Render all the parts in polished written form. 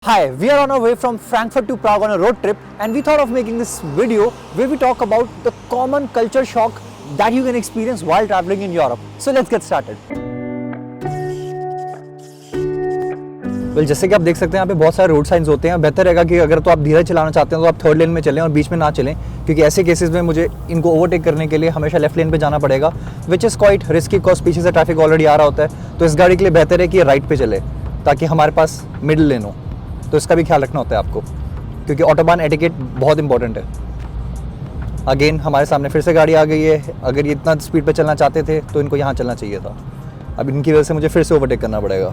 Hi, we are on our way from Frankfurt to Prague on a road trip and we thought of making this video where we talk about the common culture shock that you can experience while traveling in Europe. So let's get started. Well, जैसे कि आप देख सकते हैं यहाँ पे बहुत सारे रोड साइंस होते हैं। बेहतर रहेगा कि अगर तो आप धीरे चलाना चाहते हैं तो आप थर्ड लेन में चलें और बीच में ना चलें, क्योंकि ऐसे केसेस में मुझे इनको ओवरटेक करने के लिए हमेशा लेफ्ट लेन पे जाना पड़ेगा, which is quite risky because पीछे से ट्रैफिक ऑलरेडी आ रहा होता है। तो इस गाड़ी के लिए बेहतर है कि राइट पे चले ताकि हमारे पास मिडिल लेन हो। तो इसका भी ख्याल रखना होता है आपको, क्योंकि ऑटोबान एटिकेट बहुत इंपॉर्टेंट है। अगेन हमारे सामने फिर से गाड़ी आ गई है। अगर ये इतना स्पीड पे चलना चाहते थे तो इनको यहाँ चलना चाहिए था। अब इनकी वजह से मुझे फिर से ओवरटेक करना पड़ेगा।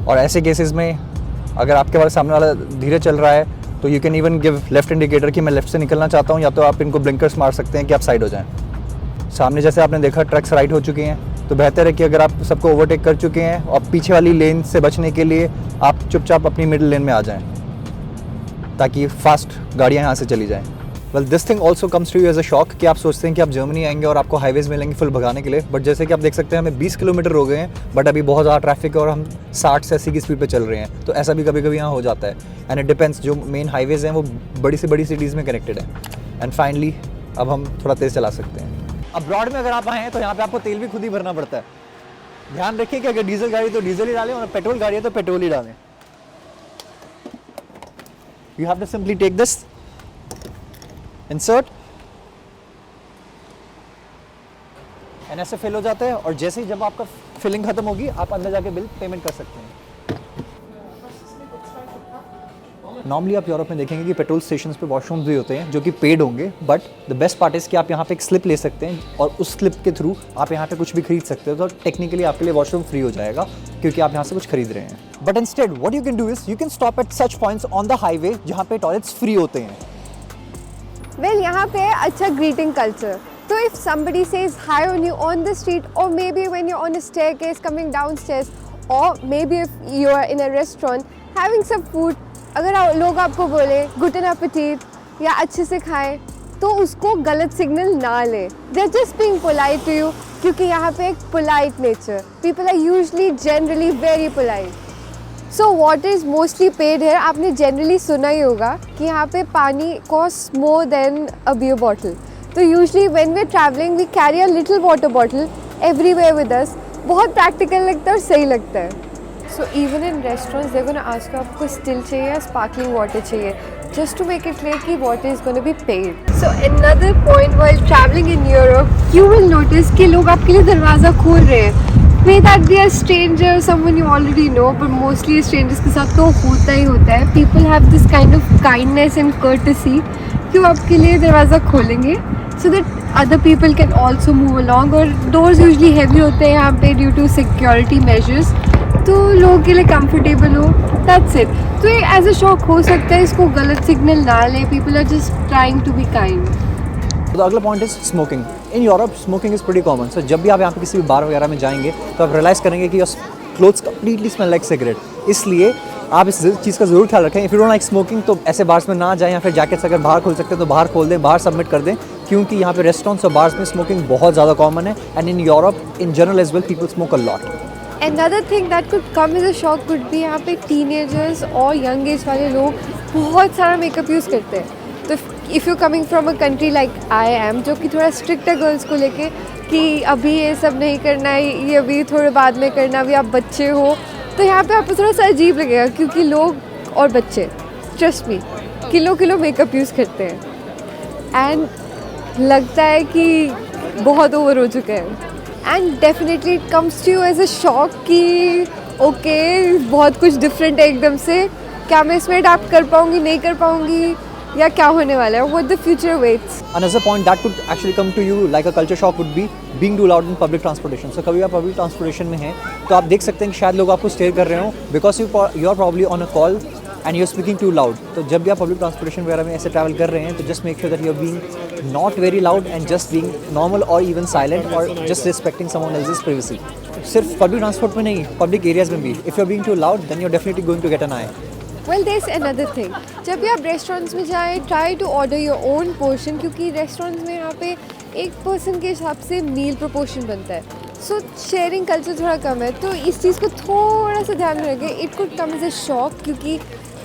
और ऐसे केसेस में अगर आपके पास सामने वाला धीरे चल रहा है तो you can even give left indicator कि मैं लेफ्ट से निकलना चाहता हूँ, या तो आप इनको ब्लिंकर्स मार सकते हैं कि आप साइड हो जाएं। सामने जैसे आपने देखा ट्रक्स राइट हो चुके हैं, तो बेहतर है कि अगर आप सबको ओवरटेक कर चुके हैं और पीछे वाली लेन से बचने के लिए आप चुपचाप अपनी मिडिल लेन में आ जाएं ताकि फास्ट गाड़ियाँ यहाँ से चली जाएं। Well this thing also comes to you as a shock कि आप सोचते हैं कि आप जर्मनी आएंगे और आपको हाईवेज मिलेंगे फुल भगाने के लिए, बट जैसे कि आप देख सकते हैं हमें 20 किलोमीटर हो गए हैं, बट अभी बहुत ज़्यादा ट्रैफिक है और हम 60 से 80 की स्पीड पे चल रहे हैं। तो ऐसा भी कभी कभी यहाँ हो जाता है एंड इट डिपेंड्स। जो मेन हाईवेज हैं वो बड़ी से बड़ी सिटीज़ में कनेक्टेड है। एंड फाइनली अब हम थोड़ा तेज़ चला सकते हैं। अब्रॉड में अगर आप आए हैं तो यहाँ पे आपको तेल भी खुद ही भरना पड़ता है। ध्यान रखिए कि अगर डीजल गाड़ी तो डीजल ही डालें और पेट्रोल गाड़ी है तो पेट्रोल ही डालें। You have to simply take this, insert, and ऐसे फिल हो जाता है। और जैसे ही जब आपका फिलिंग खत्म होगी आप अंदर जाके बिल पेमेंट कर सकते हैं। नॉर्मली आप यूरोप में देखेंगे कि पेट्रोल स्टेशंस पे वॉशरूम्स भी होते हैं जो कि पेड होंगे, but the best part is कि आप यहाँ पे एक स्लिप ले सकते हैं और उस स्लिप के थ्रू आप यहाँ पे कुछ भी खरीद सकते हो। तो टेक्निकली आपके लिए वॉशरूम फ्री हो जाएगा क्योंकि आप यहाँ से कुछ खरीद रहे हैं। But instead what you can do is you can stop at such points on the highway जहाँ पे टॉयलेट्स फ्री होते हैं। वेल यहाँ पे अच्छा greeting culture. So if somebody says hi on you on the street, or maybe when you're on a staircase coming downstairs, or maybe if you are in a restaurant having some food, अगर लोग आपको बोले guten appetit या अच्छे से खाएं, तो उसको गलत सिग्नल ना ले। They're just being polite to you, क्योंकि यहाँ पे एक polite nature. People are usually generally very polite. So what is mostly paid here, आपने generally सुना ही होगा कि यहाँ पे पानी costs more than a beer bottle. तो usually when we travelling we carry a little water bottle everywhere with us. बहुत practical लगता है और सही लगता है। So even in restaurants they gonna ask you आपको स्टिल चाहिए या स्पार्कलिंग वाटर चाहिए, just to make it clear कि water is gonna be paid. So another point while travelling in Europe you will notice कि लोग आपके लिए दरवाज़ा खोल रहे हैं। May that be a stranger, someone you already know, but mostly strangers के साथ तो होता ही होता है। People have this kind of kindness and courtesy कि वो आपके लिए दरवाज़ा खोलेंगे so that other people can also move along। और doors usually heavy होते हैं यहाँ पे due to security measures, तो लोगों के लिए comfortable हो, that's it। तो ये as a shock हो सकता है, इसको गलत सिग्नल ना ले। people are just trying to be kind। तो अगला point is smoking. In Europe smoking is pretty common. So जब भी आप यहाँ पे किसी भी बार वगैरह में जाएंगे तो आप रियलाइज़ करेंगे कि your clothes completely smell like cigarette. इसलिए आप इस चीज़ का ज़रूर ख्याल रखें। If you don't like smoking तो ऐसे बार्स में ना जाएं, या फिर जैकेट्स अगर बाहर खोल सकते हैं तो बाहर खोल दें, बाहर सबमिट कर दें, क्योंकि यहाँ पे रेस्टोरेंट्स और बार्स में स्मोकिंग बहुत ज़्यादा कॉमन है। And in Europe in general as well people smoke a lot. Another thing that could come as a shock could be यहाँ पे टीनेजर्स और यंग एज वाले लोग बहुत सारा मेकअप यूज़ करते हैं। तो if you coming from a country like I am, जो कि थोड़ा स्ट्रिक्ट है गर्ल्स को लेके कि अभी ये सब नहीं करना है, ये अभी थोड़े बाद में करना, अभी आप बच्चे हो, तो यहाँ पे आपको थोड़ा सा अजीब लगेगा क्योंकि लोग और बच्चे trust me kilo kilo makeup use करते हैं एंड लगता है कि बहुत ओवर हो चुका है। And definitely it comes to you as a shock कि ओके बहुत कुछ डिफरेंट है एकदम से, क्या मैं इसमें अडैप्ट कर पाऊँगी, नहीं कर पाऊँगी, या क्या होने वाला है, what the future waits। Another point that could actually come to you like a culture shock would be being too loud in public transportation। So कभी आप public transportation में हैं तो आप देख सकते हैं कि शायद लोग आपको स्टेयर कर रहे हो because you are probably on a call and you are speaking too loud। तो जब भी आप public transportation वगैरह में ऐसे ट्रैवल कर रहे हैं तो just make sure that you are being not very loud and just being normal or even silent or just respecting someone else's privacy। सिर्फ public transport में नहीं, public areas में भी if you are being too loud then you are definitely going to get an eye। Well there is another thing, जब भी आप restaurants में जाएँ try to order your own portion, क्योंकि रेस्टोरेंट्स में यहाँ पे एक पर्सन के हिसाब से मील प्रोपोर्शन बनता है। सो शेयरिंग कल्चर थोड़ा कम है, तो इस चीज़ को थोड़ा सा ध्यान में रखें. It could come as a shock, क्योंकि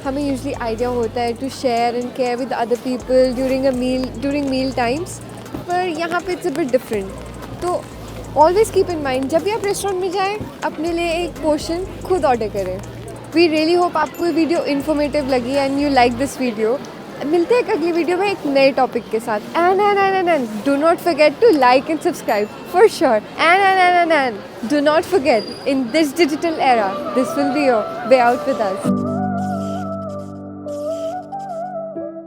हमें यूजली आइडिया होता है to share and care with other people during meal times, पर यहाँ पे इट्स अ बिट डिफरेंट. तो ऑलवेज कीप इन माइंड, जब भी आप रेस्टोरेंट में जाएं अपने लिए एक पोर्शन खुद ऑर्डर करें. वी रियली होप आपको ये वीडियो इन्फॉर्मेटिव लगी and you like this video. मिलते हैं एक अगली वीडियो में एक नए टॉपिक के साथ. And do not forget to like and subscribe for sure. And do not forget, in this digital era, this will be your way out with us.